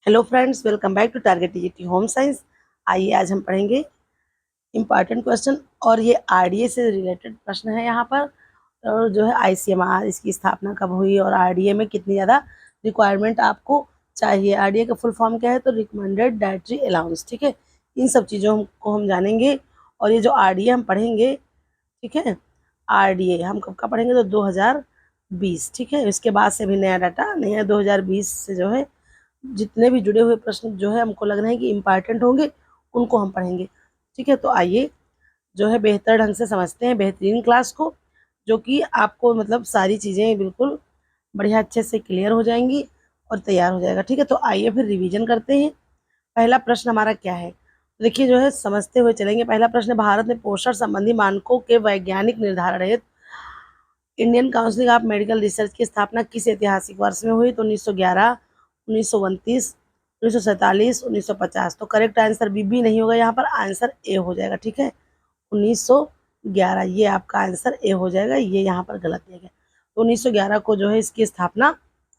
Hello friends, welcome back to target TGT home science. आइए आज हम पढ़ेंगे इम्पॉर्टेंट क्वेश्चन और ये आरडीए से रिलेटेड प्रश्न है यहाँ पर। और जो है आईसीएमआर, इसकी स्थापना कब हुई और आरडीए में कितनी ज़्यादा रिक्वायरमेंट आपको चाहिए। आरडीए का फुल फॉर्म क्या है, तो रिकमेंडेड डाइटरी अलाउंस। ठीक है, इन सब चीज़ों को हम जानेंगे। और ये जो आरडीए हम पढ़ेंगे, ठीक है, आरडीए हम कब का पढ़ेंगे, तो 2020। ठीक है, इसके बाद से भी नया डाटा नहीं है। 2020 से जो है जितने भी जुड़े हुए प्रश्न जो है हमको लग रहे हैं कि इम्पॉर्टेंट होंगे, उनको हम पढ़ेंगे। ठीक है, तो आइए जो है बेहतर ढंग से समझते हैं बेहतरीन क्लास को, जो कि आपको मतलब सारी चीज़ें बिल्कुल बढ़िया अच्छे से क्लियर हो जाएंगी और तैयार हो जाएगा। ठीक है, तो आइए फिर रिवीजन करते हैं। पहला प्रश्न हमारा क्या है, तो देखिए जो है समझते हुए चलेंगे। पहला प्रश्न, भारत में पोषण संबंधी मानकों के वैज्ञानिक निर्धारण हेतु Indian council of medical research की स्थापना किस ऐतिहासिक वर्ष में हुई, तो 1911, 1929, 1947, 1950। तो करेक्ट आंसर बी नहीं होगा, यहाँ पर आंसर ए हो जाएगा। ठीक है, 1911 ये आपका आंसर ए हो जाएगा, ये यहाँ पर गलत दिया गया। तो 1911 को जो है इसकी स्थापना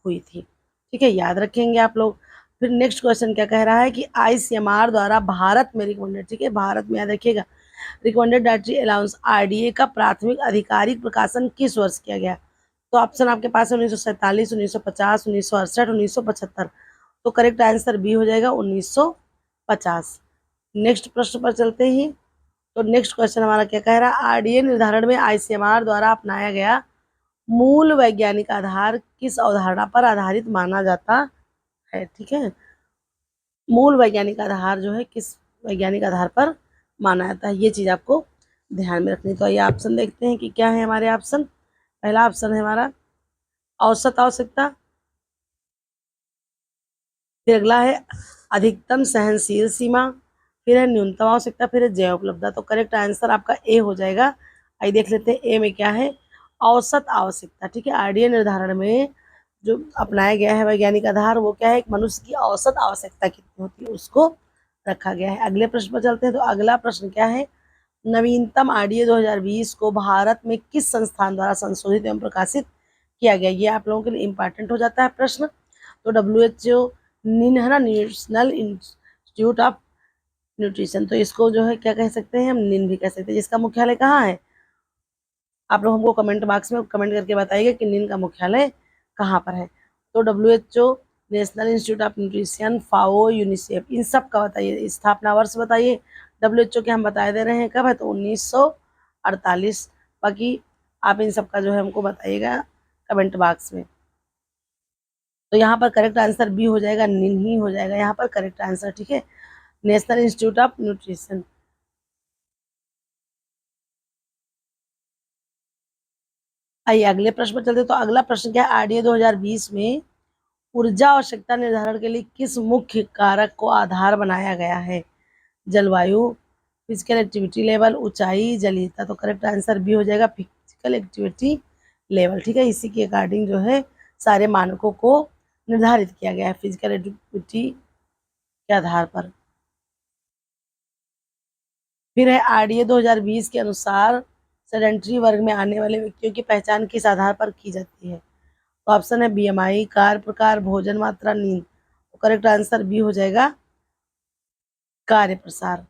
हुई थी। ठीक है, याद रखेंगे आप लोग। फिर नेक्स्ट क्वेश्चन क्या कह रहा है कि आईसीएमआर द्वारा भारत में रिकमेंडेड, ठीक है, भारत में याद रखिएगा, रिकमेंडेड डाइटरी अलाउंस आरडीए का प्राथमिक आधिकारिक प्रकाशन किस वर्ष किया गया। तो ऑप्शन आपके पास है 1947, 1950, 1968, 1975। तो करेक्ट आंसर बी हो जाएगा 1950। नेक्स्ट प्रश्न पर चलते ही, तो नेक्स्ट क्वेश्चन हमारा क्या कह रहा है, आरडीए निर्धारण में आईसीएमआर द्वारा अपनाया गया मूल वैज्ञानिक आधार किस अवधारणा पर आधारित माना जाता है। ठीक है, मूल वैज्ञानिक आधार जो है किस वैज्ञानिक आधार पर माना जाता है, ये चीज़ आपको ध्यान में रखनी। तो आइए ऑप्शन देखते हैं कि क्या है हमारे ऑप्शन। पहला ऑप्शन है हमारा औसत आवश्यकता, फिर अगला है अधिकतम सहनशील सीमा, फिर है न्यूनतम आवश्यकता, फिर है जैव उपलब्धता। तो करेक्ट आंसर आपका ए हो जाएगा। आइए देख लेते हैं ए में क्या है, औसत आवश्यकता। ठीक है, आरडीए निर्धारण में जो अपनाया गया है वैज्ञानिक आधार, वो क्या है, एक मनुष्य की औसत आवश्यकता कितनी होती है उसको रखा गया है। अगले प्रश्न पर चलते हैं। तो अगला प्रश्न क्या है, नवीनतम आरडीए 2020 को भारत में किस संस्थान द्वारा संशोधित एवं प्रकाशित किया गया। ये आप लोगों के लिए इम्पोर्टेंट हो जाता है प्रश्न। तो WHO निन है ना, नेशनल इंस्टीट्यूट ऑफ न्यूट्रिशन, तो इसको जो है क्या कह सकते हैं, हम निन भी कह सकते हैं। जिसका मुख्यालय कहाँ है, आप लोग हमको कमेंट बॉक्स में कमेंट करके बताइए कि निन का मुख्यालय कहाँ पर है। तो WHO, national institute of nutrition, FAO, UNICEF, इन सब का बताइए, स्थापना वर्ष बताइए। WHO के हम बता दे रहे हैं कब है, तो 1948। बाकी आप इन सब का जो है हमको बताइएगा कमेंट बॉक्स में। तो यहाँ पर करेक्ट आंसर बी हो जाएगा, निन ही हो जाएगा यहाँ पर करेक्ट आंसर। ठीक है, नेशनल इंस्टीट्यूट ऑफ न्यूट्रिशन। आइए अगले प्रश्न पर चलते। तो अगला प्रश्न क्या है, आरडीए 2020 में ऊर्जा आवश्यकता निर्धारण के लिए किस मुख्य कारक को आधार बनाया गया है। जलवायु, फिजिकल एक्टिविटी लेवल, ऊंचाई, जलीयता। तो करेक्ट आंसर बी हो जाएगा, फिजिकल एक्टिविटी लेवल। ठीक है, इसी के अकॉर्डिंग जो है सारे मानकों को निर्धारित किया गया है फिजिकल एक्टिविटी के आधार पर। फिर है आरडीए 2020 के अनुसार सेडेंटरी वर्ग में आने वाले व्यक्तियों की पहचान किस आधार पर की जाती है। तो ऑप्शन है बीएमआई, कार्य प्रकार, भोजन मात्रा, नींद। तो करेक्ट आंसर बी हो जाएगा, कार्य प्रसार।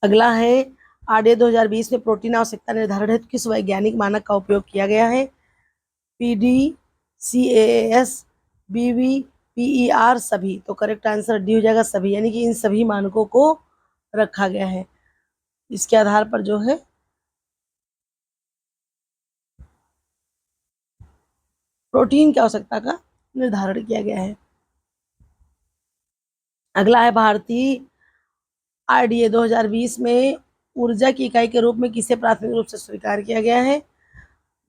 अगला है आरडीए 2020 में प्रोटीन आवश्यकता निर्धारण हेतु किस वैज्ञानिक मानक का उपयोग किया गया है। PDCAS, BVPER, सभी। तो करेक्ट आंसर डी हो जाएगा, सभी, यानी कि इन सभी मानकों को रखा गया है। इसके आधार पर जो है प्रोटीन की आवश्यकता का निर्धारण किया गया है। अगला है भारतीय आरडीए 2020 में ऊर्जा की इकाई के रूप में किसे प्राथमिक रूप से स्वीकार किया गया है।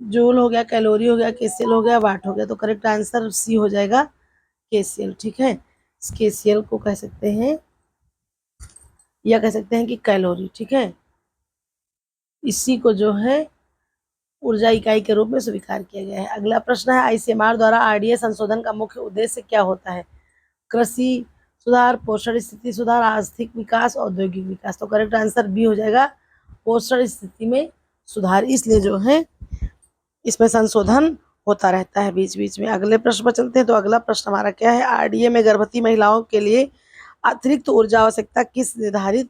जूल हो गया, कैलोरी हो गया, केसीएल हो गया, वाट हो गया। तो करेक्ट आंसर सी हो जाएगा, केसीएल। ठीक है, इस केसीएल को कह सकते हैं या कह सकते हैं कि कैलोरी। ठीक है, इसी को जो है ऊर्जा इकाई के रूप में स्वीकार किया गया है। अगला प्रश्न है, आईसीएमआर द्वारा आरडीए संशोधन का मुख्य उद्देश्य क्या होता है। कृषि सुधार, पोषण स्थिति सुधार, आर्थिक विकास, औद्योगिक विकास। तो करेक्ट आंसर बी हो जाएगा, पोषण स्थिति में सुधार। इसलिए जो है इसमें संशोधन होता रहता है बीच बीच में। अगले प्रश्न पर चलते हैं। तो अगला प्रश्न हमारा क्या है, आरडीए में गर्भवती महिलाओं के लिए अतिरिक्त ऊर्जा आवश्यकता किस निर्धारित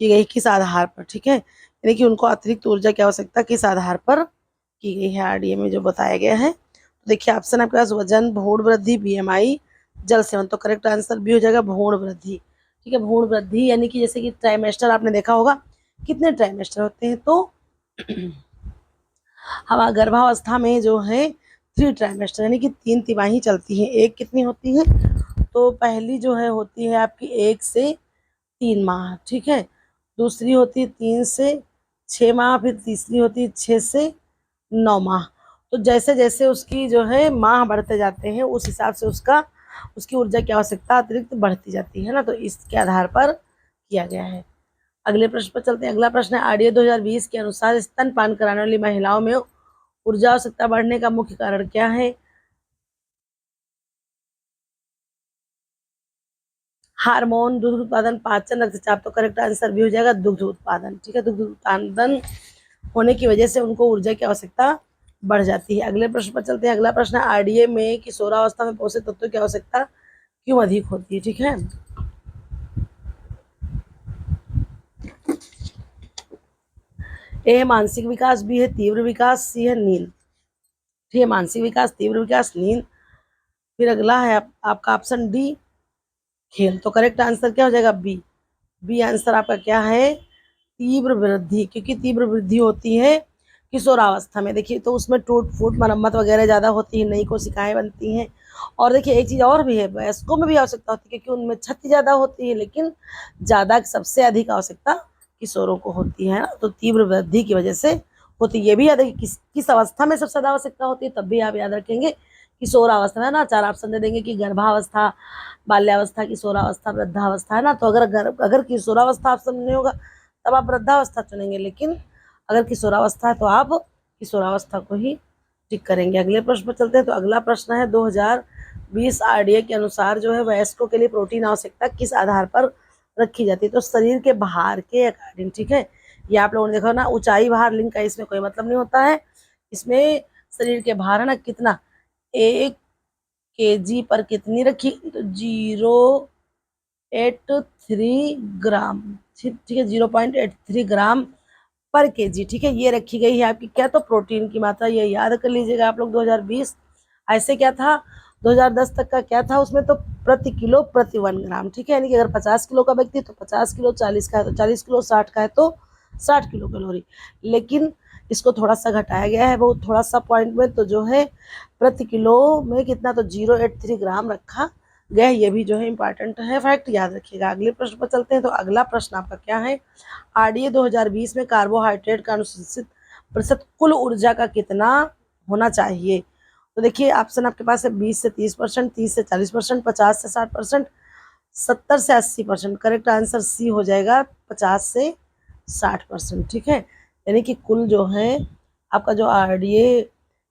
की गई, किस आधार पर, ठीक है, यानी कि उनको अतिरिक्त ऊर्जा की आवश्यकता किस आधार पर की गई है आरडीए में जो बताया गया है। तो देखिए ऑप्शन आपके पास वजन, भ्रूण वृद्धि, बीएमआई, जल सेवन। तो करेक्ट आंसर भी हो जाएगा भ्रूण वृद्धि, ठीक है। भ्रूण वृद्धि यानी कि जैसे कि ट्राइमेस्टर आपने देखा होगा, कितने ट्राइमेस्टर होते हैं, तो हमारा गर्भावस्था में जो है 3 ट्राइमेस्टर यानी कि 3 तिमाही चलती हैं। एक कितनी होती है, तो पहली जो है होती है आपकी 1 से 3 माह, ठीक है। दूसरी होती है 3 से 6 माह, फिर तीसरी होती है 6 से 9 माह। तो जैसे जैसे उसकी जो है माह बढ़ते जाते हैं उस हिसाब से उसकी ऊर्जा की आवश्यकता अतिरिक्त बढ़ती जाती है ना, तो इसके आधार पर किया गया है। अगले प्रश्न पर चलते हैं। अगला प्रश्न है, आरडीए 2020 के अनुसार स्तनपान कराने वाली महिलाओं में ऊर्जा आवश्यकता बढ़ने का मुख्य कारण क्या है। हार्मोन, दुग्ध उत्पादन, पाचन, रक्तचाप। तो करेक्ट आंसर भी हो जाएगा दुग्ध उत्पादन, ठीक है। दुग्ध उत्पादन होने की वजह से उनको ऊर्जा की आवश्यकता बढ़ जाती है। अगले प्रश्न पर चलते हैं। अगला प्रश्न है, आरडीए में किशोरावस्था में पोषक तत्वों की आवश्यकता क्यों अधिक होती है, ठीक है। ए है मानसिक विकास, बी है तीव्र विकास, सी है नींद, ठीक है। मानसिक विकास, तीव्र विकास, नींद। फिर अगला है आपका ऑप्शन डी, खेल। तो करेक्ट आंसर क्या हो जाएगा, बी। बी आंसर आपका क्या है, तीव्र वृद्धि, क्योंकि तीव्र वृद्धि होती है किशोरावस्था में। देखिए तो उसमें टूट फूट, मरम्मत वगैरह ज़्यादा होती है, नई कोशिकाएं बनती हैं। और देखिए एक चीज़ और भी है, वयस्कों में भी आवश्यकता होती है क्योंकि उनमें क्षति ज़्यादा होती है, लेकिन ज़्यादा सबसे अधिक आवश्यकता किशोरों को होती है ना, तो तीव्र वृद्धि की वजह से होती है। ये भी याद है कि किस अवस्था में सबसे ज़्यादा आवश्यकता होती है, तब भी आप याद रखेंगे किशोरावस्था में ना। 4 ऑप्शन दे देंगे कि गर्भावस्था, बाल्यावस्था, किशोरावस्था, वृद्धावस्था, है ना। तो अगर किशोरावस्था ऑप्शन नहीं होगा तब आप वृद्धावस्था चुनेंगे, लेकिन अगर किशोरावस्था है तो आप किशोरावस्था को ही टिक करेंगे। अगले प्रश्न पर चलते हैं। तो अगला प्रश्न है, 2020 आरडीए के अनुसार जो है वयस्कों के लिए प्रोटीन आवश्यकता किस आधार पर रखी जाती है। तो शरीर के भार के अकॉर्डिंग, ठीक है। ये आप लोगों ने देखा ना, ऊंचाई भार लिंग का इसमें कोई मतलब नहीं होता है। इसमें शरीर के भार है ना, कितना, 1 kg पर कितनी रखी, तो 0.83 ग्राम, ठीक है, 0.83 ग्राम पर केजी, ठीक है, ये रखी गई है आपकी क्या, तो प्रोटीन की मात्रा। ये याद कर लीजिएगा आप लोग। 2020 ऐसे क्या था, 2010 तक का क्या था उसमें, तो प्रति किलो प्रति 1 ग्राम, ठीक है। यानी कि अगर 50 किलो का व्यक्ति तो 50 किलो, 40 का है तो 40 किलो, 60 का है तो 60 किलो कैलोरी। लेकिन इसको थोड़ा सा घटाया गया है, वो थोड़ा सा पॉइंट में, तो जो है प्रति किलो में कितना, तो 0.83 ग्राम रखा गया। ये भी जो है इंपॉर्टेंट है, फैक्ट याद रखिएगा। अगले प्रश्न पर चलते हैं। तो अगला प्रश्न आपका क्या है, आरडीए 2020 में कार्बोहाइड्रेट का अनुशंसित प्रतिशत कुल ऊर्जा का कितना होना चाहिए। तो देखिए ऑप्शन आपके पास है 20 से 30%, 30 से 40%, 50 से 60%, 70 से 80%। करेक्ट आंसर सी हो जाएगा 50 से 60%, ठीक है। यानी कि कुल जो है आपका जो आरडीए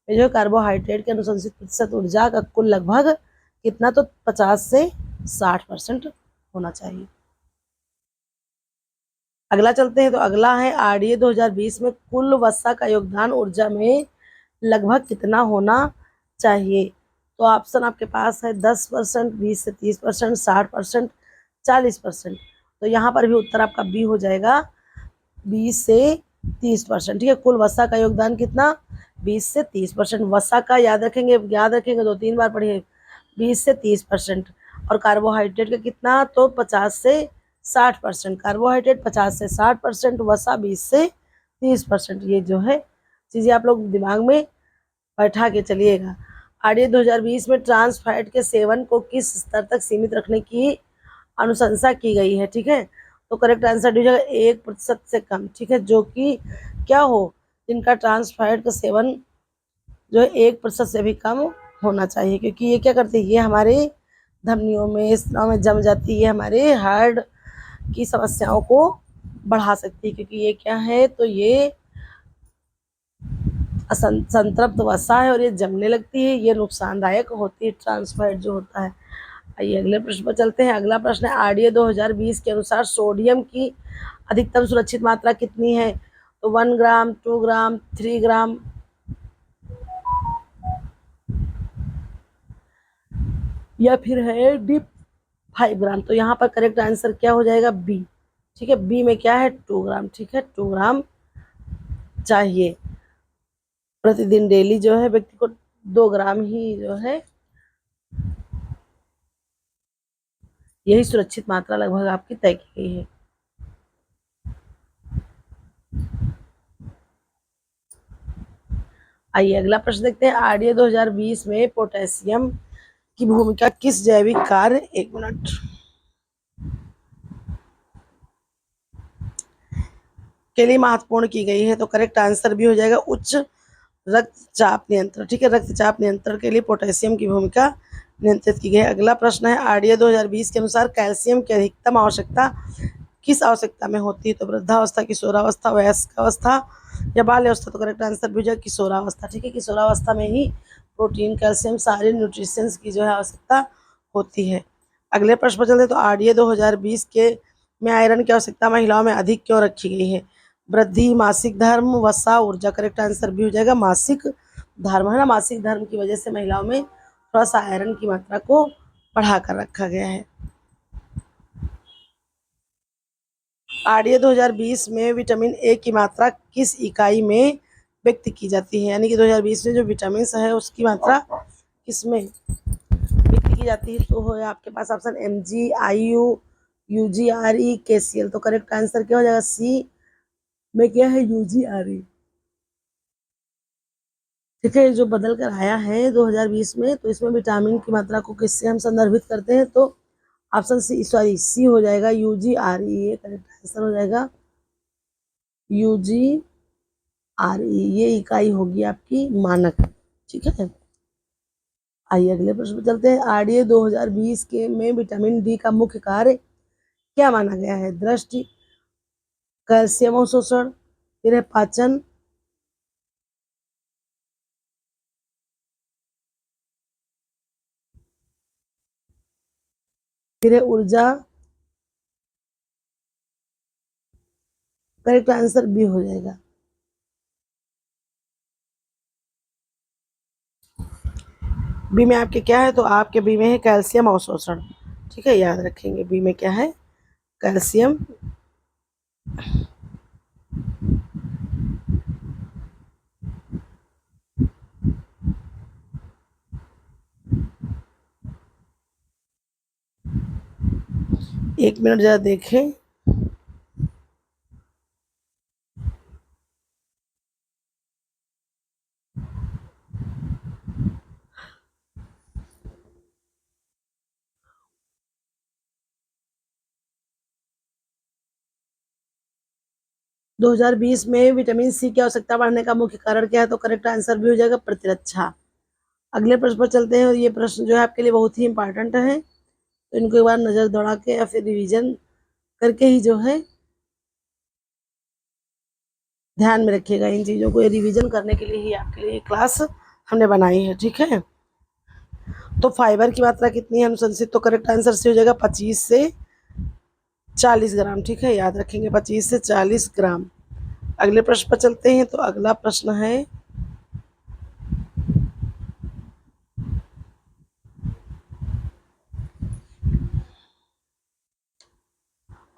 में जो कार्बोहाइड्रेट के अनुशंसित प्रतिशत ऊर्जा का कुल लगभग कितना, तो 50 से 60% होना चाहिए। अगला चलते हैं। तो अगला है, आरडीए 2020 में कुल वसा का योगदान ऊर्जा में लगभग कितना होना चाहिए। तो ऑप्शन आपके पास है 10%, 20 से 30%, 60%, 40%। तो यहाँ पर भी उत्तर आपका बी हो जाएगा, 20 से 30%, ठीक है। कुल वसा का योगदान कितना, 20 से 30%। वसा का याद रखेंगे, 2-3 बार पढ़िए, 20 से 30%। और कार्बोहाइड्रेट का कितना, तो 50 से 60%। कार्बोहाइड्रेट 50 से 60%, वसा 20 से 30%। ये जो है चीज़ें आप लोग दिमाग में बैठा के चलिएगा। आरडीए 2020 में ट्रांस फैट के सेवन को किस स्तर तक सीमित रखने की अनुशंसा की गई है, ठीक है। तो करेक्ट आंसर डी हो जाएगा 1% से कम, ठीक है। जो कि क्या हो, जिनका ट्रांस फैट का सेवन जो है 1% से भी कम होना चाहिए, क्योंकि ये क्या करती है, ये हमारे धमनियों में, स्नायुओं में जम जाती है, हमारे हार्ट की समस्याओं को बढ़ा सकती है, क्योंकि ये क्या है, तो ये संतृप्त वसा है और ये जमने लगती है, ये नुकसानदायक होती है ट्रांस फैट जो होता है। आइए अगले प्रश्न पर चलते हैं। अगला प्रश्न है, आरडीए 2020 के अनुसार सोडियम की अधिकतम सुरक्षित मात्रा कितनी है। तो 1 ग्राम, 2 ग्राम, 3 ग्राम, या फिर है डी 5 ग्राम। तो यहाँ पर करेक्ट आंसर क्या हो जाएगा? बी। ठीक है, बी में क्या है? 2 ग्राम। ठीक है, 2 ग्राम चाहिए प्रतिदिन, डेली जो है व्यक्ति को 2 ग्राम ही जो है, यही सुरक्षित मात्रा लगभग आपकी तय की गई है। आइए अगला प्रश्न देखते हैं। आरडीए 2020 में पोटेशियम की भूमिका किस जैविक कार्य, 1 मिनट, के लिए महत्वपूर्ण की गई है? तो करेक्ट आंसर भी हो जाएगा उच्च रक्तचाप नियंत्रण। ठीक है, रक्तचाप नियंत्रण के लिए पोटेशियम की भूमिका नियंत्रित की गई है। अगला प्रश्न है, आरडीए 2020 के अनुसार कैल्शियम की अधिकतम आवश्यकता किस आवश्यकता में होती है? तो वृद्धावस्था, किशोरावस्था, वयस्क अवस्था या बाल्य अवस्था? तो करेक्ट आंसर भी हो जाएगा किशोरावस्था। ठीक है, किशोरावस्था में ही प्रोटीन, कैल्शियम, सारे न्यूट्रिशंस की जो है आवश्यकता होती है। अगले प्रश्न पर चलते तो आरडीए 2020 के में आयरन की आवश्यकता महिलाओं में अधिक क्यों रखी गई है? वृद्धि, मासिक धर्म, वसा, ऊर्जा? करेक्ट आंसर भी हो जाएगा मासिक धर्म, है ना। मासिक धर्म की वजह से महिलाओं में थोड़ा सा आयरन की मात्रा को बढ़ा कर रखा गया है। आरडीए 2020 में विटामिन ए की मात्रा किस इकाई में व्यक्त की जाती है? यानी कि 2020 में जो विटामिन है उसकी मात्रा किस में व्यक्त की जाती है? तो हो आपके पास option M G, I U, U G R E, K C L. तो करेक्ट आंसर क्या हो जाएगा? सी में क्या है? U G R E. ठीक है, जो बदल कर आया है 2020 में, तो इसमें विटामिन की मात्रा को किससे हम संदर्भित करते हैं? तो ऑप्शन सी, सॉरी सी हो जाएगा, यू जी आर ई। ये करेक्ट आंसर हो जाएगा यू जी आर ई। ये इकाई होगी आपकी मानक। ठीक है, आइए अगले प्रश्न पर चलते हैं। आरडीए 2020 के में विटामिन डी का मुख्य कार्य क्या माना गया है? दृष्टि, कैल्शियम अवशोषण, फिर है पाचन, फिर है ऊर्जा? करेक्ट आंसर बी हो जाएगा। बी में आपके क्या है? तो आपके बी में है कैल्शियम अवशोषण। ठीक है, याद रखेंगे बी में क्या है? कैल्शियम। एक मिनट जरा देखें। दो 2020 में विटामिन सी की आवश्यकता बढ़ने का मुख्य कारण क्या है? तो करेक्ट आंसर भी हो जाएगा प्रतिरक्षा। अगले प्रश्न पर चलते हैं, और ये प्रश्न जो है आपके लिए बहुत ही इंपॉर्टेंट है, तो इनको एक बार नजर दौड़ा के या फिर रिवीजन करके ही जो है ध्यान में रखिएगा इन चीजों को। ये रिवीजन करने के लिए ही आपके लिए क्लास हमने बनाई है। ठीक है, तो फाइबर की मात्रा कितनी है अनुशंसित? तो करेक्ट आंसर से हो जाएगा 25 से 40 ग्राम। ठीक है, याद रखेंगे 25 से 40 ग्राम। अगले प्रश्न पर चलते हैं। तो अगला प्रश्न है,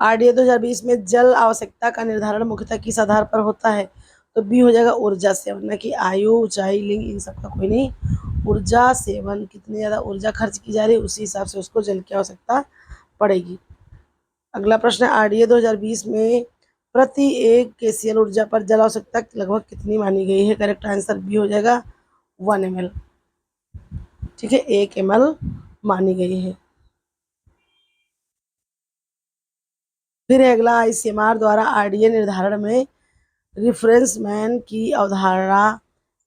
आरडीए 2020 में जल आवश्यकता का निर्धारण मुख्यतः किस आधार पर होता है? तो बी हो जाएगा ऊर्जा सेवन, न कि आयु, ऊंचाई, लिंग, इन सब का कोई नहीं। ऊर्जा सेवन, कितनी ज़्यादा ऊर्जा खर्च की जा रही है उसी हिसाब से उसको जल की आवश्यकता पड़ेगी। अगला प्रश्न है, आरडीए 2020 में प्रति 1 केसीएल ऊर्जा पर जल आवश्यकता लगभग कितनी मानी गई है? करेक्ट आंसर बी हो जाएगा 1 ml। ठीक है, 1 ml मानी गई है। फिर अगला, आईसीएमआर द्वारा आरडीए निर्धारण में रिफरेंस मैन की अवधारणा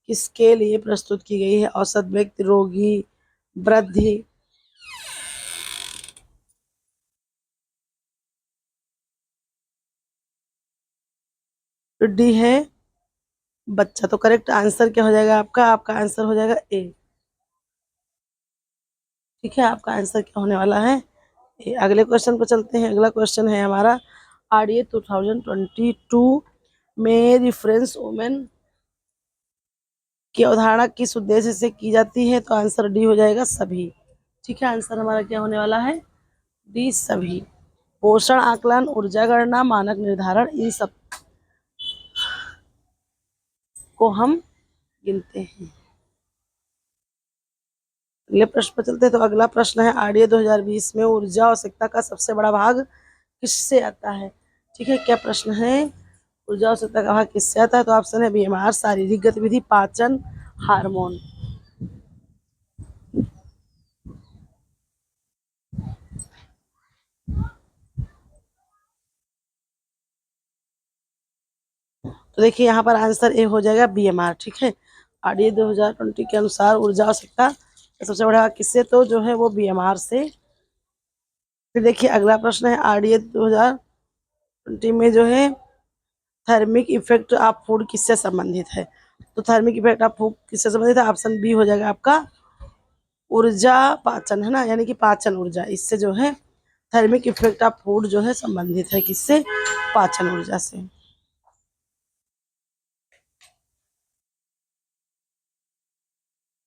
किसके लिए प्रस्तुत की गई है? औसत व्यक्ति, रोगी, वृद्धि? डी है बच्चा। तो करेक्ट आंसर क्या हो जाएगा आपका? आपका आंसर हो जाएगा ए। ठीक है, आपका आंसर क्या होने वाला है? ए। अगले क्वेश्चन पर चलते हैं। अगला क्वेश्चन है हमारा, आरडीए 2022 में रिफरेंस वुमेन की अवधारणा किस उद्देश्य से की जाती है? तो आंसर डी हो जाएगा सभी। ठीक है, आंसर हमारा क्या होने वाला है, डी सभी। पोषण आकलन, ऊर्जा गणना, मानक निर्धारण, इन सब को हम गिनते हैं। अगले प्रश्न पर चलते हैं। तो अगला प्रश्न है, आरडीए 2020 में ऊर्जा आवश्यकता का सबसे बड़ा भाग किससे आता है। ठीक है, क्या प्रश्न है, ऊर्जा आवश्यकता का भाग किससे आता है। तो ऑप्शन है बीएमआर, शारीरिक गतिविधि, पाचन, हार्मोन। तो देखिए यहाँ पर आंसर ए हो जाएगा बीएमआर। ठीक है, आरडीए 2020 के अनुसार ऊर्जा आवश्यकता सबसे बड़ा भाग किससे, तो जो है वो बीएमआर से। फिर देखिए अगला प्रश्न है, आरडीए 2020 में जो है थर्मिक इफेक्ट ऑफ फूड किससे संबंधित है। तो थर्मिक इफेक्ट ऑफ फूड किससे संबंधित है, ऑप्शन बी हो जाएगा आपका ऊर्जा पाचन, है ना, यानी कि पाचन ऊर्जा। इससे जो है थर्मिक इफेक्ट ऑफ फूड जो है संबंधित है किससे, पाचन ऊर्जा से।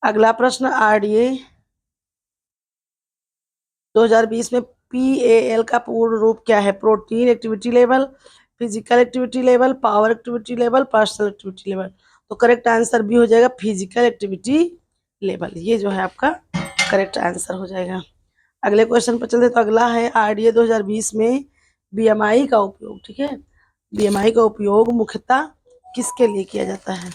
अगला प्रश्न, आरडीए 2020 में पीएएल का पूर्ण रूप क्या है। Protein activity level, physical activity level, power activity level, personal activity level. तो करेक्ट आंसर भी हो जाएगा फिजिकल एक्टिविटी लेवल। ये जो है आपका करेक्ट आंसर हो जाएगा। अगले क्वेश्चन पर चलते। तो अगला है, आरडीए 2020 में बीएमआई का उपयोग, ठीक है, बीएमआई का उपयोग मुख्यतः किसके लिए किया जाता है।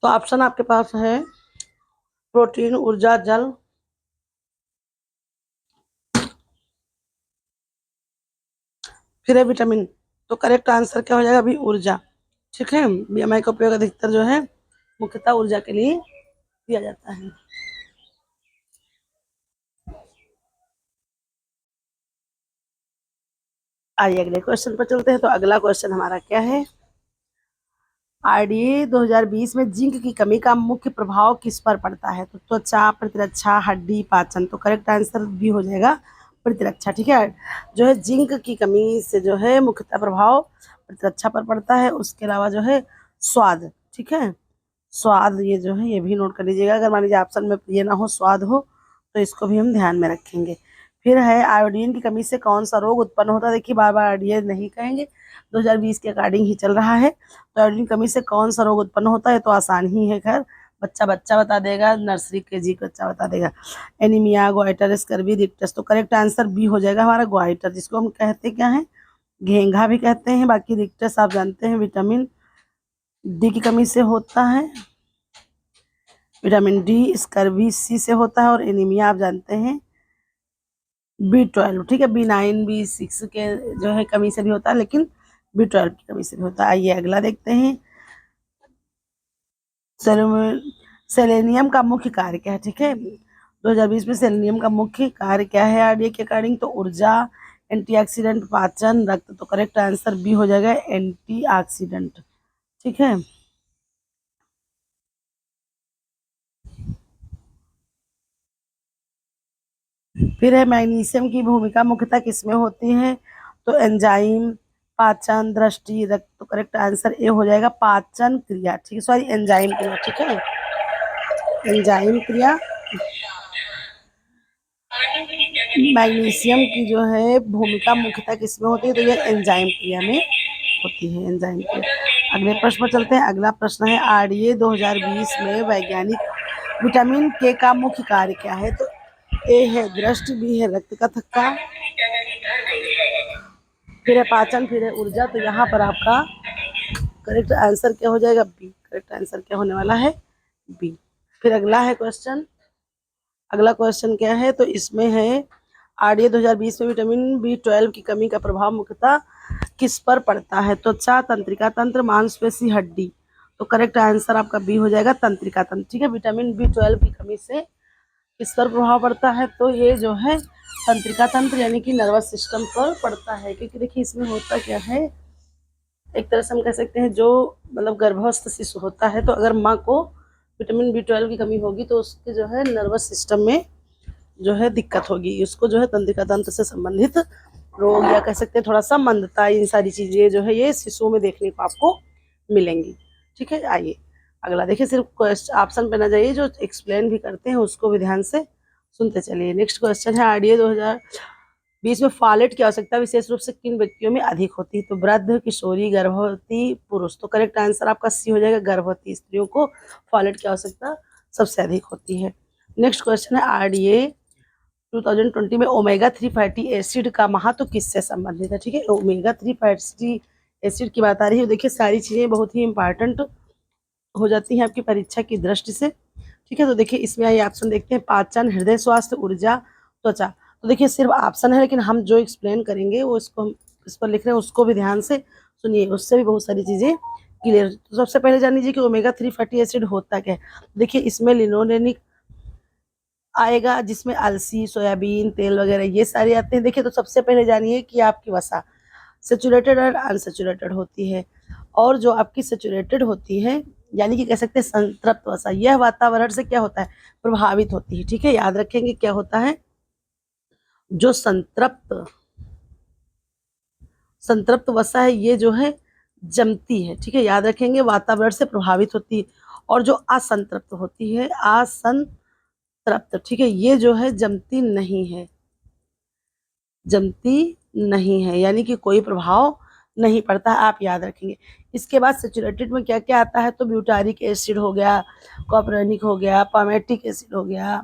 तो ऑप्शन आपके पास है प्रोटीन, ऊर्जा, जल, फिर है विटामिन। तो करेक्ट आंसर क्या हो जाएगा, अभी ऊर्जा। ठीक है, बीएमआई का उपयोग अधिकतर जो है मुख्यतः ऊर्जा के लिए किया जाता है। आइए अगले क्वेश्चन पर चलते हैं। तो अगला क्वेश्चन हमारा क्या है, आरडीए 2020 में जिंक की कमी का मुख्य प्रभाव किस पर पड़ता है। तो त्वचा, प्रतिरक्षा, हड्डी, पाचन। तो करेक्ट आंसर भी हो जाएगा प्रतिरक्षा। ठीक है, जो है जिंक की कमी से जो है मुख्यतः प्रभाव प्रतिरक्षा पर पड़ता है। उसके अलावा जो है स्वाद, ठीक है, स्वाद, ये जो है ये भी नोट कर लीजिएगा। अगर मान लीजिए ऑप्शन में ये ना हो, स्वाद हो, तो इसको भी हम ध्यान में रखेंगे। फिर है, आयोडीन की कमी से कौन सा रोग उत्पन्न होता है। देखिए बार बार आयोडीन नहीं कहेंगे, 2020 के अकॉर्डिंग ही चल रहा है। तो आयोडीन की कमी से कौन सा रोग उत्पन्न होता है, तो आसान ही है, खैर बच्चा बच्चा बता देगा, नर्सरी के जी का बच्चा बता देगा। Anaemia, goitre, scurvy, rictus. तो करेक्ट आंसर बी हो जाएगा हमारा ग्वाइटर, जिसको हम कहते क्या है, घेंघा भी कहते हैं। बाकी रिक्टस आप जानते हैं विटामिन डी की कमी से होता है, विटामिन डी स्कर्वी सी से होता है, और एनीमिया आप जानते हैं B12, ठीक है, B9 B6 के जो है कमी से भी होता है, लेकिन B12 की कमी से भी होता है। आइए अगला देखते हैं, सेलेनियम का मुख्य कार्य क्या है। ठीक है, 2020 में सेलेनियम का मुख्य कार्य क्या है आरडीए के अकॉर्डिंग। तो ऊर्जा, एंटीऑक्सीडेंट, पाचन, रक्त। तो करेक्ट आंसर बी हो जाएगा एंटीऑक्सीडेंट। ठीक है, फिर है, मैग्नीशियम की भूमिका मुख्यतः किसमें होती है। तो एंजाइम, पाचन, दृष्टि, रक्त। तो करेक्ट आंसर ए हो जाएगा पाचन क्रिया। ठीक है, सॉरी एंजाइम क्रिया। ठीक है, एंजाइम क्रिया। मैग्नीशियम की जो है भूमिका मुख्यतः किसमें होती है, तो ये एंजाइम क्रिया में होती है, एंजाइम क्रिया। अगले प्रश्न पर चलते हैं। अगला प्रश्न है, आरडीए 2020 में वैज्ञानिक विटामिन के का मुख्य कार्य क्या है। तो ए है दृष्टि, बी है रक्त का थक्का, फिर है पाचन, फिर है ऊर्जा। तो यहाँ पर आपका करेक्ट आंसर क्या हो जाएगा, बी। करेक्ट आंसर क्या होने वाला है, बी। फिर अगला है क्वेश्चन, अगला क्वेश्चन क्या है, तो इसमें है, आरडीए 2020 में विटामिन B12 की कमी का प्रभाव मुख्यतः किस पर पड़ता है। त्वचा, तंत्रिका तंत्र, मांसपेशी, हड्डी। तो करेक्ट आंसर आपका बी हो जाएगा तंत्रिका तंत्र। ठीक है, विटामिन B12 की कमी से किस पर प्रभाव पड़ता है, तो ये जो है तंत्रिका तंत्र यानी कि नर्वस सिस्टम पर पड़ता है। क्योंकि देखिए इसमें होता क्या है, एक तरह से हम कह सकते हैं, जो मतलब गर्भस्थ शिशु होता है, तो अगर माँ को विटामिन B12 की कमी होगी तो उसके जो है नर्वस सिस्टम में जो है दिक्कत होगी, उसको जो है तंत्रिका तंत्र से संबंधित रोग, या कह सकते हैं थोड़ा सा मंदता, इन सारी चीजें जो है ये शिशुओं में देखने को आपको मिलेंगी। ठीक है, आइए अगला देखिए, सिर्फ क्वेश्चन ऑप्शन पे ना जाइए, जो एक्सप्लेन भी करते हैं उसको भी ध्यान से सुनते चलिए। नेक्स्ट क्वेश्चन है, आरडीए 2020 में फॉलेट की आवश्यकता विशेष रूप से किन व्यक्तियों में अधिक होती है? तो वृद्ध, किशोरी, गर्भवती पुरुष। तो करेक्ट आंसर आपका सी हो जाएगा, गर्भवती स्त्रियों को फॉलेट की आवश्यकता सबसे अधिक होती है। नेक्स्ट क्वेश्चन है, आरडीए 2020 में ओमेगा 3 फैटी एसिड का महत्व किससे संबंधित है? ठीक है, ओमेगा 3 फैटी एसिड की बात आ रही है। देखिए सारी चीजें बहुत ही इंपॉर्टेंट हो जाती हैं आपकी परीक्षा की दृष्टि से। ठीक है, तो देखिए इसमें आइए ऑप्शन देखते हैं, पाचन, हृदय स्वास्थ्य, ऊर्जा, त्वचा। तो देखिए सिर्फ ऑप्शन है, लेकिन हम जो एक्सप्लेन करेंगे वो इसको हम इस पर लिख रहे हैं उसको भी ध्यान से सुनिए, उससे भी बहुत सारी चीजें क्लियर। तो सबसे पहले जान लीजिए कि ओमेगा 3 फैटी एसिड होता क्या है। देखिए इसमें लिनोलेनिक आएगा, जिसमें अलसी, सोयाबीन तेल वगैरह ये सारे आते हैं। देखिए तो सबसे पहले जानिए कि आपकी वसा सेचुरेटेड और अनसेचुरेटेड होती है, और जो आपकी सेचुरेटेड होती है यानी कि कह सकते हैं संतृप्त वसा, यह वातावरण से क्या होता है, प्रभावित होती है। ठीक है, याद रखेंगे क्या होता है, जो संतृप्त संतृप्त वसा है ये जो है जमती है। ठीक है, याद रखेंगे, वातावरण से प्रभावित होती है। और जो असंतृप्त होती है, असंतृप्त, ठीक है, ये जो है जमती नहीं है, जमती नहीं है, यानी कि कोई प्रभाव नहीं पड़ता है, आप याद रखेंगे। इसके बाद सेचुरेटेड में क्या क्या आता है, तो ब्यूटारिक एसिड हो गया, कॉपरेनिक हो गया, पामेटिक एसिड हो गया,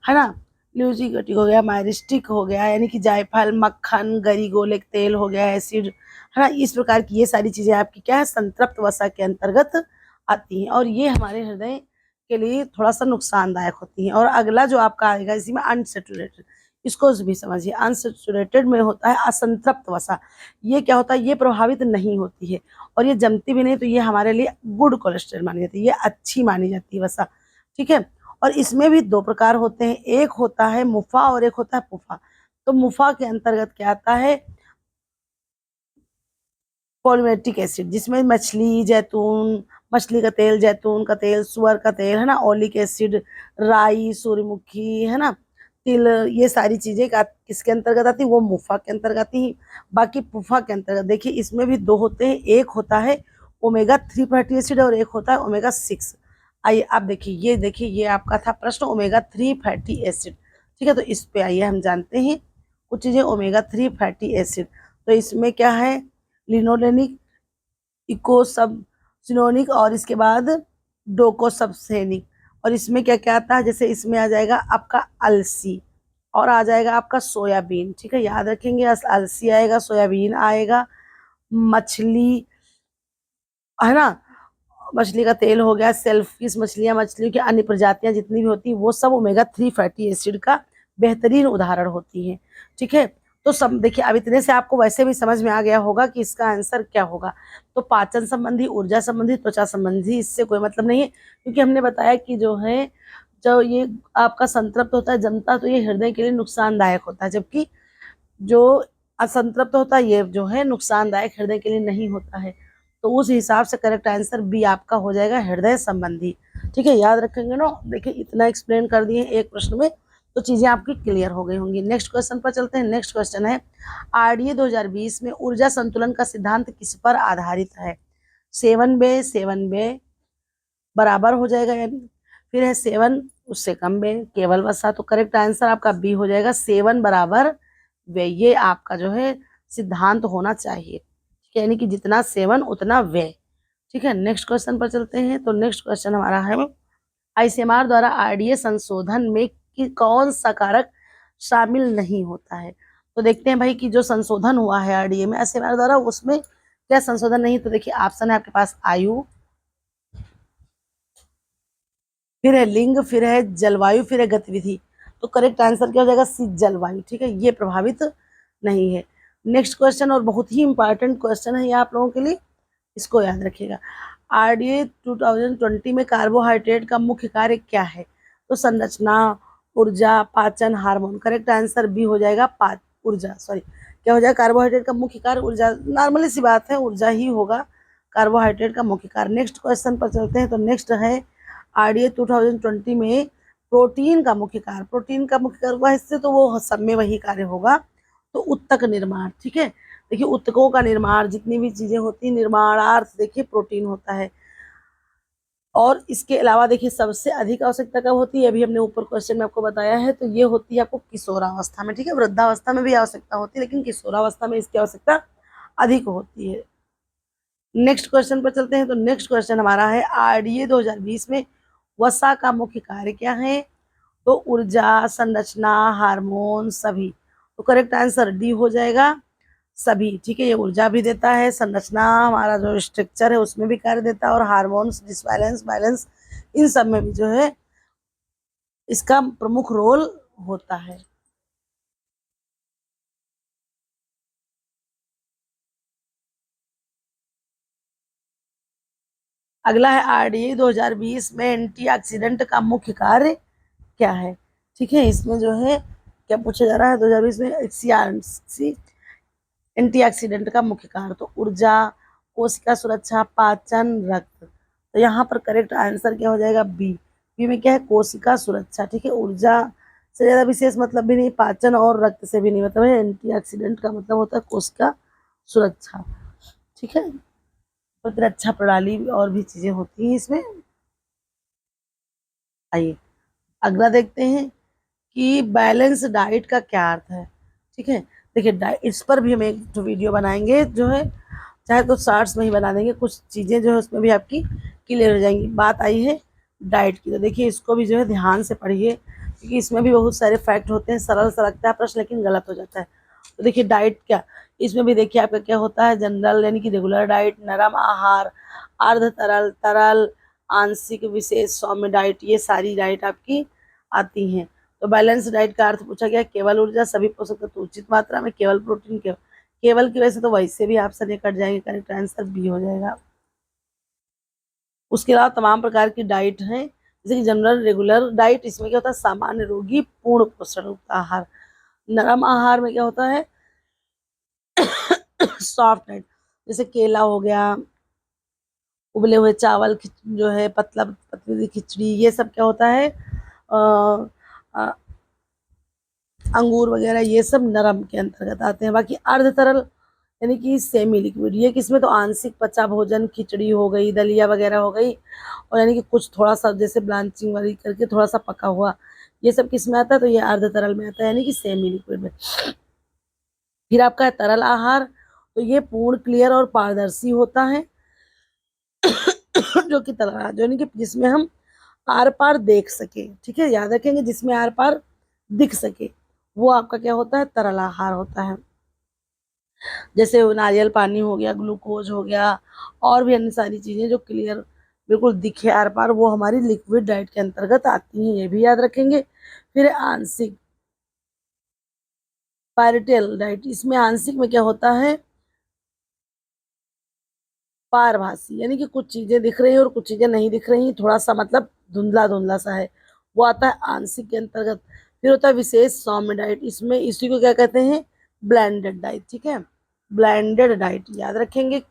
है ना, ल्यूसिक हो गया, माइरिस्टिक हो गया, यानी कि जायफल, मक्खन, गरीगोलिक तेल हो गया, एसिड, है ना। इस प्रकार की ये सारी चीजें आपकी क्या है, संतृप्त वसा के अंतर्गत आती हैं, और ये हमारे हृदय के लिए थोड़ा सा नुकसानदायक होती हैं। और अगला जो आपका आएगा इसी में अनसेचुरेटेड, इसको भी समझिए। अनसेचुरेटेड में होता है असंतृप्त वसा, ये क्या होता है, ये प्रभावित नहीं होती है और ये जमती भी नहीं, तो ये हमारे लिए गुड कोलेस्ट्रॉल मानी जाती है, ये अच्छी मानी जाती है वसा। ठीक है, और इसमें भी दो प्रकार होते हैं, एक होता है मुफा और एक होता है पुफा। तो मुफा के अंतर्गत क्या आता है, पॉलीमेटिक एसिड, जिसमें मछली, जैतून, मछली का तेल, जैतून का तेल, सुअर का तेल, है ना, ओलिक एसिड, राई, सूर्यमुखी, है ना, तिल, ये सारी चीजें किसके अंतर्गत आती है, वो मुफा के अंतर्गत आती है। बाकी पुफा के अंतर्गत देखिए इसमें भी दो होते हैं, एक होता है ओमेगा 3 फैटी एसिड और एक होता है ओमेगा 6। आइए आप देखिए ये आपका था प्रश्न, ओमेगा 3 फैटी एसिड। ठीक है, तो इस पे आइए हम जानते हैं कुछ चीजें। ओमेगा 3 फैटी एसिड, तो इसमें क्या है, लिनोलेनिक, इकोसबसिनोनिक और इसके बाद डोकोसबसेनिक। और इसमें क्या क्या आता है, जैसे इसमें आ जाएगा आपका अलसी और आ जाएगा आपका सोयाबीन। ठीक है, याद रखेंगे, अलसी आएगा, सोयाबीन आएगा, मछली, है ना, मछली का तेल हो गया, सेलफिश मछलियां, मछलियों की अन्य प्रजातियां जितनी भी होती हैं वो सब ओमेगा 3 फैटी एसिड का बेहतरीन उदाहरण होती हैं। ठीक है, तो सब देखिए, अब इतने से आपको वैसे भी समझ में आ गया होगा कि इसका आंसर क्या होगा। तो पाचन संबंधी, ऊर्जा संबंधी, त्वचा संबंधी, इससे कोई मतलब नहीं है, क्योंकि हमने बताया कि जो है, जो ये आपका संतृप्त होता है, जमता, तो ये हृदय के लिए नुकसानदायक होता है, जबकि जो असंतृप्त होता है ये जो है नुकसानदायक हृदय के लिए नहीं होता है। तो उस हिसाब से करेक्ट आंसर बी आपका हो जाएगा, हृदय संबंधी। ठीक है, याद रखेंगे ना, देखिए इतना एक्सप्लेन कर दिए एक प्रश्न में, तो चीजें आपकी क्लियर हो गई होंगी। नेक्स्ट क्वेश्चन पर चलते हैं। नेक्स्ट क्वेश्चन है, आरडीए 2020 में ऊर्जा संतुलन का सिद्धांत किस पर आधारित है? 7 बे बराबर हो जाएगा, यानी फिर है 7 उससे कम बे, केवल वसा। तो करेक्ट आंसर आपका बी हो जाएगा, 7 बराबर वे, ये आपका जो है सिद्धांत होना चाहिए। ठीक है, यानी कि जितना 7 उतना वे। ठीक है, नेक्स्ट क्वेश्चन पर चलते हैं। तो नेक्स्ट क्वेश्चन हमारा है, आईसीएमआर द्वारा आरडीए संशोधन में कौन सा कारक शामिल नहीं होता है? तो देखते हैं भाई कि जो संशोधन हुआ है आरडीए में आईसीएमआर द्वारा, उसमें क्या संशोधन नहीं। तो देखिए ऑप्शन है आपके पास, आयु, फिर है लिंग, फिर है जलवायु, फिर है गतिविधि। तो करेक्ट आंसर क्या हो जाएगा, सी, जलवायु। ठीक है, ये प्रभावित नहीं है। नेक्स्ट क्वेश्चन, और बहुत ही इंपॉर्टेंट क्वेश्चन है ये आप लोगों के लिए, इसको याद रखिएगा। आरडीए 2020 में कार्बोहाइड्रेट का मुख्य कार्य क्या है? तो संरचना, ऊर्जा, पाचन, हार्मोन। करेक्ट आंसर बी हो जाएगा, ऊर्जा, सॉरी, क्या हो जाएगा, कार्बोहाइड्रेट का मुख्य कार्य ऊर्जा। नॉर्मली सी बात है, ऊर्जा ही होगा कार्बोहाइड्रेट का मुख्य कार्य। नेक्स्ट क्वेश्चन पर चलते हैं। तो नेक्स्ट है, आरडीए 2020 में प्रोटीन का मुख्य कार्य, प्रोटीन का मुख्य कार्य हुआ, इससे तो वो सब में वही कार्य होगा, तो उत्तक निर्माण। ठीक है, देखिए ऊतकों का निर्माण, जितनी भी चीजें होती हैं निर्माणार्थ देखिए प्रोटीन होता है। और इसके अलावा देखिए सबसे अधिक आवश्यकता कब होती है, अभी हमने ऊपर क्वेश्चन में आपको बताया है, तो ये होती है आपको किशोरावस्था में। ठीक है, वृद्धावस्था में भी आवश्यकता होती है, लेकिन किशोरावस्था में इसकी आवश्यकता अधिक होती है। नेक्स्ट क्वेश्चन पर चलते हैं। तो नेक्स्ट क्वेश्चन हमारा है आरडीए 2020 में वसा का मुख्य कार्य क्या है? तो ऊर्जा, संरचना, हार्मोन, सभी। तो करेक्ट आंसर डी हो जाएगा, सभी। ठीक है, ये ऊर्जा भी देता है, संरचना हमारा जो स्ट्रक्चर है उसमें भी कार्य देता है, और हार्मोन्स, डिसबैलेंस, बैलेंस, इन सब में भी जो है इसका प्रमुख रोल होता है। अगला है आरडीए 2020 में एंटीऑक्सीडेंट का मुख्य कार्य क्या है? ठीक है, इसमें जो है क्या पूछा जा रहा है 2020 में एंटीऑक्सीडेंट का मुख्य कार्य, तो ऊर्जा, कोशिका सुरक्षा, पाचन, रक्त। तो यहाँ पर करेक्ट आंसर क्या हो जाएगा? बी। बी में क्या है? कोशिका सुरक्षा। ठीक है, ऊर्जा से ज्यादा विशेष मतलब भी नहीं, पाचन और रक्त से भी नहीं मतलब है। एंटीऑक्सीडेंट का मतलब होता है कोशिका सुरक्षा। ठीक है, प्रतिरक्षा प्रणाली और भी चीजें होती हैं इसमें। आइए अगला देखते हैं कि बैलेंस डाइट का क्या अर्थ है। ठीक है, देखिए इस पर भी हम एक जो वीडियो बनाएंगे जो है, चाहे तो शॉर्ट्स में ही बना देंगे, कुछ चीज़ें जो है उसमें भी आपकी क्लियर हो जाएंगी। बात आई है डाइट की, तो देखिए इसको भी जो है ध्यान से पढ़िए, क्योंकि इसमें भी बहुत सारे फैक्ट होते हैं। सरल सा लगता है प्रश्न, लेकिन गलत हो जाता है। तो देखिए डाइट क्या, इसमें भी देखिए आपका क्या होता है, जनरल यानी कि रेगुलर डाइट, नरम आहार, अर्ध तरल, तरल, आंशिक, विशेष, सौम्य डाइट, ये सारी डाइट आपकी आती हैं। तो बैलेंस डाइट का अर्थ पूछा गया केवल ऊर्जा, सभी पोषक तत्व उचित मात्रा में, केवल प्रोटीन, केवल की वजह से, तो वैसे भी आपसे ये कट जाएंगे। करेक्ट आंसर बी हो जाएगा। उसके अलावा तमाम प्रकार की डाइट हैं, जैसे कि जनरल, रेगुलर डाइट, इसमें क्या होता है, सामान्य रोगी, पूर्ण पोषण युक्त आहार। नरम आहार में क्या होता है, सॉफ्ट डाइट, जैसे केला हो गया, उबले हुए चावल, जो है पतला पतली खिचड़ी, ये सब क्या होता है, अंगूर वगैरह, ये सब नरम के अंतर्गत आते हैं। बाकी अर्ध तरल यानी कि सेमी लिक्विड, ये किसमें, तो आंशिक पचा भोजन, खिचड़ी हो गई, दलिया वगैरह हो गई, और यानी कि कुछ थोड़ा सा जैसे ब्लांचिंग वाली करके थोड़ा सा पका हुआ, ये सब किस में आता है, तो ये अर्ध तरल में आता है, यानी कि सेमी लिक्विड में। फिर आपका है तरल आहार, तो ये पूर्ण, क्लियर और पारदर्शी होता है, जो कि तरल आहार, जो यानी कि जिसमें हम आर पार देख सके। ठीक है, याद रखेंगे, जिसमें आर पार दिख सके, वो आपका क्या होता है, तरल आहार होता है। जैसे नारियल पानी हो गया, ग्लूकोज हो गया, और भी अन्य सारी चीजें जो क्लियर बिल्कुल दिखे आर पार, वो हमारी लिक्विड डाइट के अंतर्गत आती हैं, ये भी याद रखेंगे। फिर आंशिक, पार्शियल डाइट, इसमें आंशिक में क्या होता है, पारभासी, यानी कि कुछ चीजें दिख रही हैं और कुछ चीजें नहीं दिख रही, थोड़ा सा मतलब धुंधला धुंधला सा है, वो आता है आंशिक के अंतर्गत। फिर होता है विशेष सौम्य डाइट, इसमें इसी को क्या कहते हैं, ब्लेंडेड डाइट। ठीक है, ब्लेंडेड डाइट याद रखेंगे।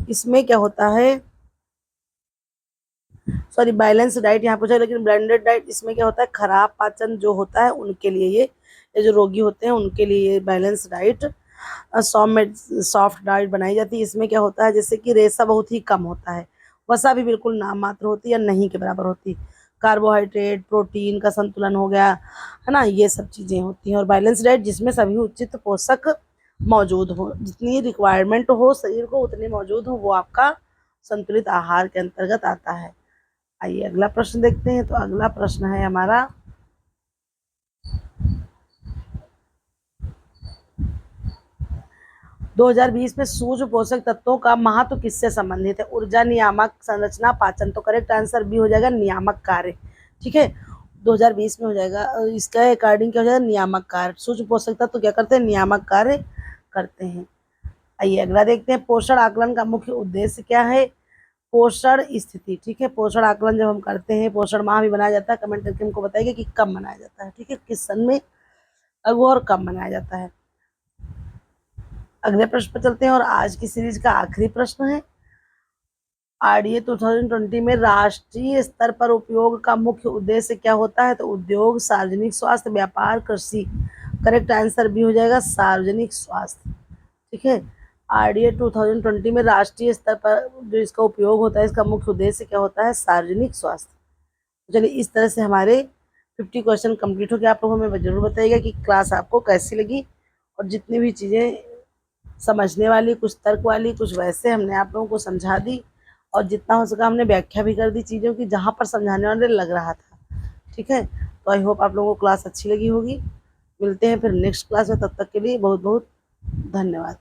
इसमें क्या होता है, सॉरी बैलेंस डाइट यहाँ पूछा, लेकिन ब्लेंडेड डाइट इसमें क्या होता है, खराब पाचन जो होता है उनके लिए, ये जो रोगी होते हैं उनके लिए ये बैलेंस डाइट, सौम्य सॉफ्ट डाइट बनाई जाती है। इसमें क्या होता है, जैसे कि रेशा बहुत ही कम होता है, वसा भी बिल्कुल नाम मात्र होती है या नहीं के बराबर होती, कार्बोहाइड्रेट, प्रोटीन का संतुलन हो गया, है ना, ये सब चीजें होती हैं। और बैलेंस डाइट जिसमें सभी उचित पोषक मौजूद हो, जितनी रिक्वायरमेंट हो शरीर को उतनी मौजूद हो, वो आपका संतुलित आहार के अंतर्गत आता है। आइए अगला प्रश्न देखते हैं। तो अगला प्रश्न है हमारा, दो 2020 में सूक्ष्म पोषक तत्वों का महत्व किससे संबंधित है? ऊर्जा, नियामक, संरचना, पाचन। तो करेक्ट आंसर बी हो जाएगा, नियामक कार्य। ठीक है, 2020 में हो जाएगा, इसका अकॉर्डिंग क्या हो जाएगा, नियामक कार्य। सूक्ष्म पोषक तत्व क्या करते हैं, नियामक कार्य करते हैं। आइए अगला देखते हैं, पोषण आकलन का मुख्य उद्देश्य क्या है? पोषण स्थिति। ठीक है, पोषण आकलन जब हम करते हैं, पोषण माह भी बनाया जाता है, कमेंट करके हमको बताइए कि कब मनाया जाता है। ठीक है, किस सन में वो और कब मनाया जाता है। अगले प्रश्न पर चलते हैं, और आज की सीरीज का आखिरी प्रश्न है, आरडीए 2020 में राष्ट्रीय स्तर पर उपयोग का मुख्य उद्देश्य क्या होता है? तो उद्योग, सार्वजनिक स्वास्थ्य, व्यापार, कृषि। करेक्ट आंसर भी हो जाएगा, सार्वजनिक स्वास्थ्य। ठीक है, आरडीए 2020 में राष्ट्रीय स्तर पर जो इसका उपयोग होता है, इसका मुख्य उद्देश्य क्या होता है? सार्वजनिक स्वास्थ्य। चलिए, इस तरह से हमारे 50 क्वेश्चन कंप्लीट हो गए। आप लोग हमें ज़रूर बताइएगा कि क्लास आपको कैसी लगी, और जितनी भी चीज़ें समझने वाली, कुछ तर्क वाली, कुछ वैसे, हमने आप लोगों को समझा दी, और जितना हो सका हमने व्याख्या भी कर दी चीज़ों की, जहाँ पर समझाने वाले लग रहा था। ठीक है, तो आई होप आप लोगों को क्लास अच्छी लगी होगी। मिलते हैं फिर नेक्स्ट क्लास में, तब तक के लिए बहुत बहुत धन्यवाद।